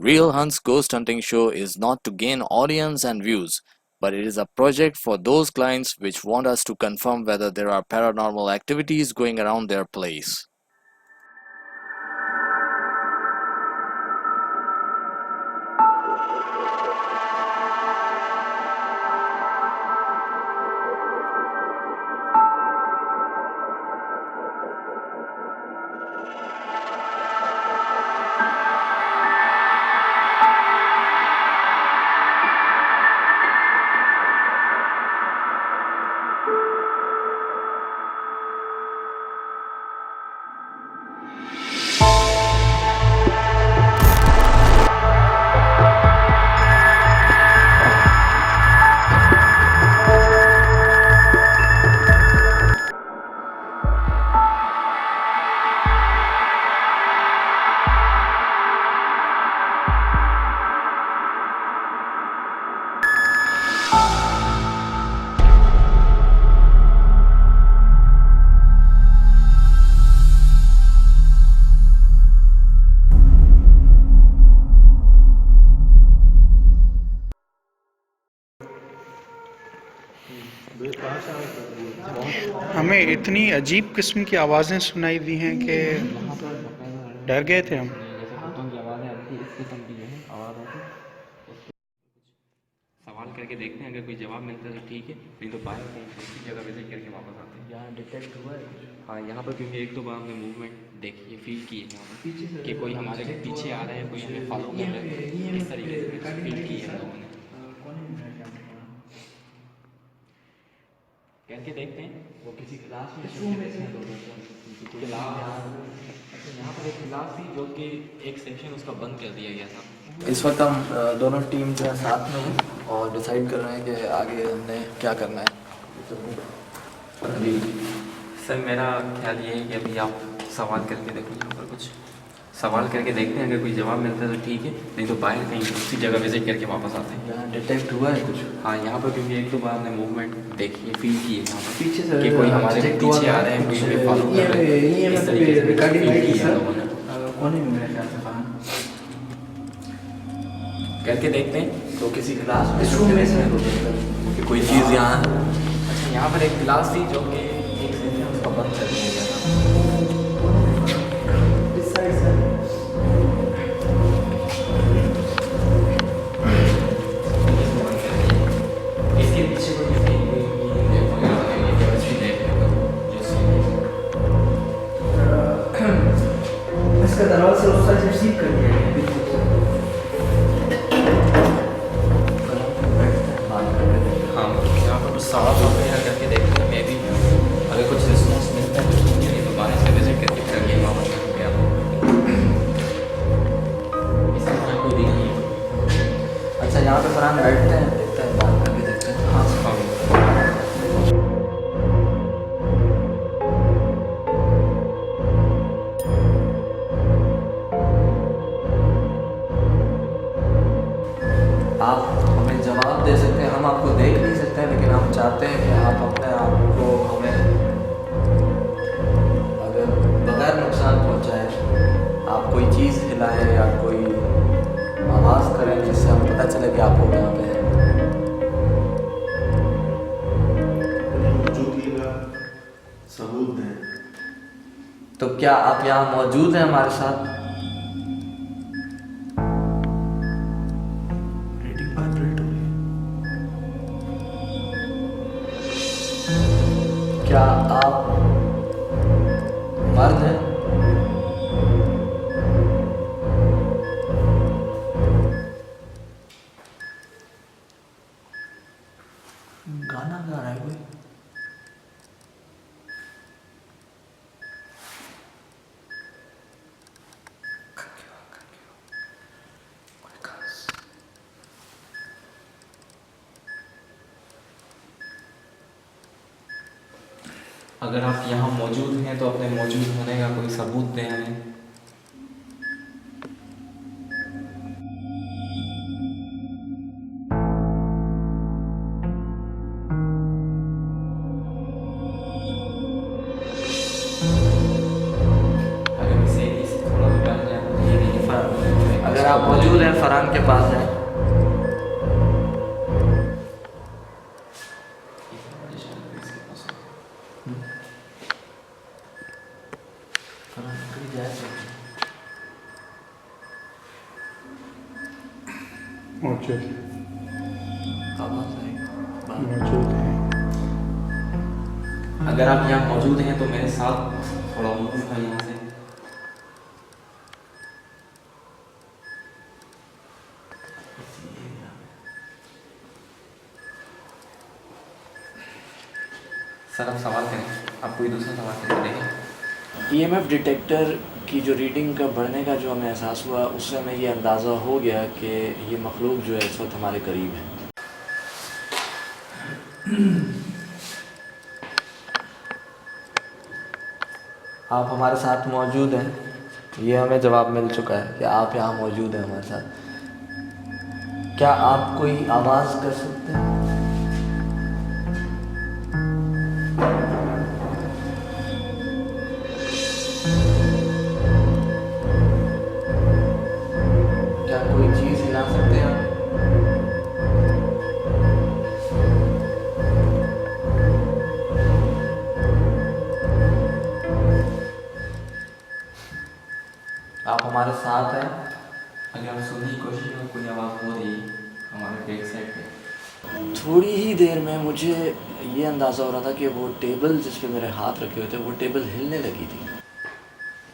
Real Hunt's Ghost Hunting Show is not to gain audience and views, but it is a project for those clients which want us to confirm whether there are paranormal activities going around their place. हमें इतनी अजीब किस्म की आवाज़ें सुनाई दी हैं कि डर गए थे हम। सवाल करके देखते हैं, अगर कोई जवाब मिलता है तो ठीक है, नहीं तो बाहर कहीं दूसरी जगह विजिट करके वापस आते हैं। यहाँ डिटेक्ट हुआ है? हाँ, यहाँ पर क्योंकि एक दो बार हमने मूवमेंट देखी है, फील की है यहाँ पर कि कोई हमारे पीछे आ रहा है, कोई हमें फॉलो कर रहा है, इस तरीके से फील की है हम लोगों ने। करके देखते हैं। वो किसी क्लास में यहाँ पर एक क्लास थी जो कि एक सेक्शन उसका बंद कर दिया गया था। इस वक्त हम दोनों टीम जो है साथ में हैं और डिसाइड कर रहे हैं कि आगे हमने क्या करना है। अभी सर मेरा ख्याल ये है कि अभी आप सवाल करके देखो, यहाँ पर कुछ सवाल करके देखते हैं, अगर कोई जवाब मिलता है तो ठीक है, नहीं तो बाहर कहीं दूसरी जगह विजिट करके वापस आते हैं। यहाँ डिटेक्ट हुआ है कुछ? हाँ, यहाँ पर क्योंकि एक दो बार हमने मूवमेंट देखी है, फील की है यहाँ पर पीछे से कि कोई हमारे पीछे आ रहे हैं, कोई हमें फॉलो कर रहे हैं, इस तरीके से फील की है हम लोगों ने। कोने में मेरे ख्याल से कहाँ करके देखते हैं। तो किसी क्लास में कि कोई चीज़ यहाँ, अच्छा यहाँ पर एक क्लास थी जो कि एक सेक्शन उसका बंद कर दिया गया था। इसके पीछे कोई इसका दरवाजा उस साइड से सील कर दिया गया है। हाँ, यहाँ पर कुछ सवाल वगैरह करके देखते हैं, मे भी अगर कुछ रिस्पॉन्स मिलता है तो नहीं तो बाहर से विजिट करके फिर अगले वापस करके आता हूँ। इसमें यहाँ कोई दिख नहीं है। अच्छा, यहाँ पे फरहान बैठते हैं, देखते हैं, बात करके देखते हैं। हाँ आप हमें जवाब दे सकते हैं, हम आपको देख नहीं सकते हैं, लेकिन हम चाहते हैं कि आप अपने आप को हमें अगर बगैर नुकसान पहुंचाए आप कोई चीज़ हिलाएं या कोई आवाज़ करें जिससे हमें पता चले कि आप लोग यहाँ पे हैं। मौजूदगी का सबूत दें। तो क्या आप यहाँ मौजूद हैं हमारे साथ? रेटिंग वाइब्रेट हो रही है। क्या आप मर्द हैं? गाना गा रहा है कोई? अगर आप यहाँ मौजूद हैं तो अपने मौजूद होने का कोई सबूत दें हमें। आप मौजूद हैं फरहान के पास जाएं। फरहान कहीं जाए तो मौजूद आवाज़ आएगी बाहर। मौजूद है। अगर आप यहाँ मौजूद हैं तो मेरे साथ थोड़ा मूव है यहाँ से। सर आप सवाल करें, आप कोई दूसरा सवाल करके देखें। ईएमएफ डिटेक्टर की जो रीडिंग का बढ़ने का जो हमें एहसास हुआ, उससे हमें ये अंदाज़ा हो गया कि ये मखलूक जो है इस वक्त हमारे करीब है। आप हमारे साथ मौजूद हैं, ये हमें जवाब मिल चुका है कि आप यहाँ मौजूद हैं हमारे साथ। क्या आप कोई आवाज़ कर सकते हैं? क्या कोई चीज़ हिला सकते हैं आप? आप हमारे साथ हैं। अगर आप सुनने की कोशिश करें कोई आवाज़ हो रही है हमारे बैक साइड पे। थोड़ी ही देर में मुझे ये अंदाज़ा हो रहा था कि वो टेबल जिस पे मेरे हाथ रखे हुए थे वो टेबल हिलने लगी थी।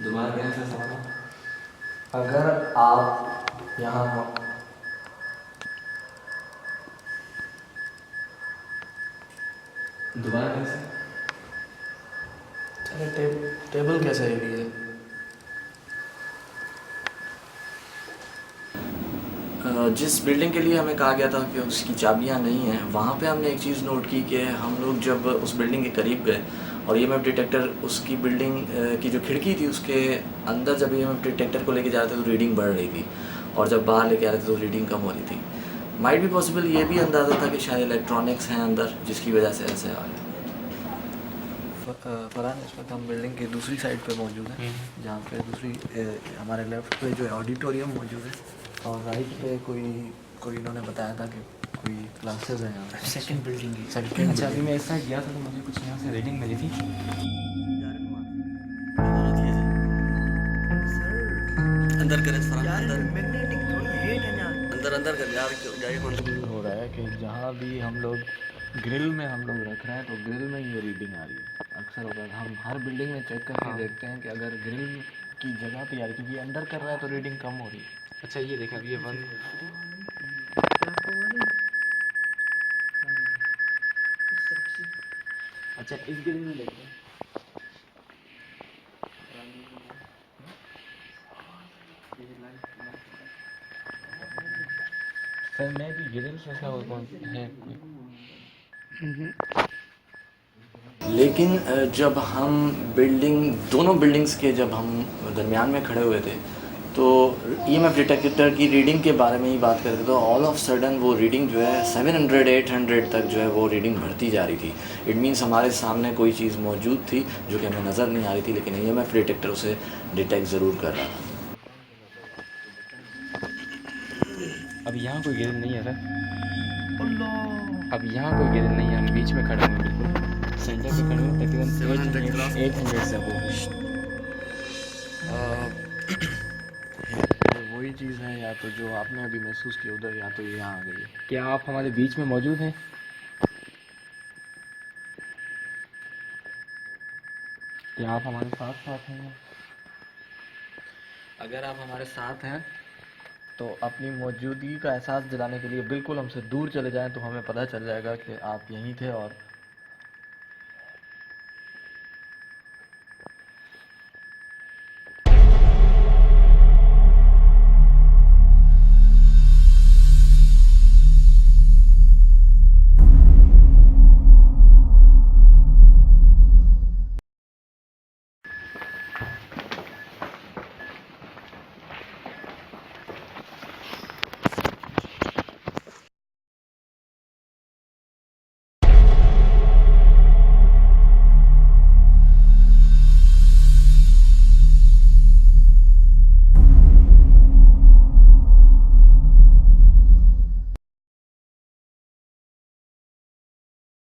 दोबारा करें सर सवाल। अगर आप यहाँ दोबारा करें सर। अरे टेबल कैसे हिली है? जिस बिल्डिंग के लिए हमें कहा गया था कि उसकी चाबियां नहीं हैं, वहाँ पे हमने एक चीज़ नोट की कि हम लोग जब उस बिल्डिंग के करीब गए और ईएमएफ डिटेक्टर उसकी बिल्डिंग की जो खिड़की थी उसके अंदर जब ईएमएफ डिटेक्टर को लेके जा रहे थे तो रीडिंग बढ़ रही थी, और जब बाहर लेके आ रहे थे तो रीडिंग कम हो रही थी। माइट भी पॉसिबल ये भी अंदाज़ा था कि शायद इलेक्ट्रॉनिक्स हैं अंदर जिसकी वजह से ऐसे आ रहे। फरहान, इस वक्त हम बिल्डिंग की दूसरी साइड पे मौजूद हैं, जहाँ पे दूसरी हमारे लेफ्ट पे जो है ऑडिटोरियम मौजूद है, और राइट पे कोई इन्होंने बताया था कि कोई क्लासेस हैं यहाँ पे। सेकंड बिल्डिंग की। सेकंड अच्छा अभी मैं इस साइड गया था तो मुझे कुछ यहाँ से रीडिंग मिली थी। अंदर करें फरहान, अंदर कर यार, गाड़ी कौन हो रहा है कि जहाँ भी हम लोग ग्रिल में हम लोग रख रहे हैं तो ग्रिल में ये रीडिंग आ रही है। अक्सर होता है, हम हर बिल्डिंग में चेक करके देखते हैं कि अगर ग्रिल की जगह पे आ रही, क्योंकि अंदर कर रहा है तो रीडिंग कम हो रही है। अच्छा ये देखा अभी ये वन। अच्छा इस गिल में देखते हैं। सर मैं भी गिरिल से ऐसा कौन है। लेकिन जब हम दोनों बिल्डिंग्स के जब हम दरमियान में खड़े हुए थे तो ईएमएफ डिटेक्टर की रीडिंग के बारे में ही बात करते थे, तो ऑल ऑफ सडन वो रीडिंग जो है 700-800 तक जो है वो रीडिंग बढ़ती जा रही थी। इट मीन्स हमारे सामने कोई चीज़ मौजूद थी जो कि हमें नज़र नहीं आ रही थी, लेकिन ईएमएफ डिटेक्टर उसे डिटेक्ट ज़रूर कर रहा था। अब यहाँ कोई गिरिल नहीं है सर। अब यहाँ कोई गिरिल नहीं है, हम बीच में खड़े हैं बिल्कुल सेंटर पे खड़े हैं, तकरीबन 800 से अबव। वही चीज़ है, या तो जो आपने अभी महसूस किया उधर, या तो ये यहाँ आ गई है। क्या आप हमारे बीच में मौजूद हैं? क्या आप हमारे साथ साथ हैं? अगर आप हमारे साथ हैं तो अपनी मौजूदगी का एहसास दिलाने के लिए बिल्कुल हमसे दूर चले जाएं तो हमें पता चल जाएगा कि आप यहीं थे और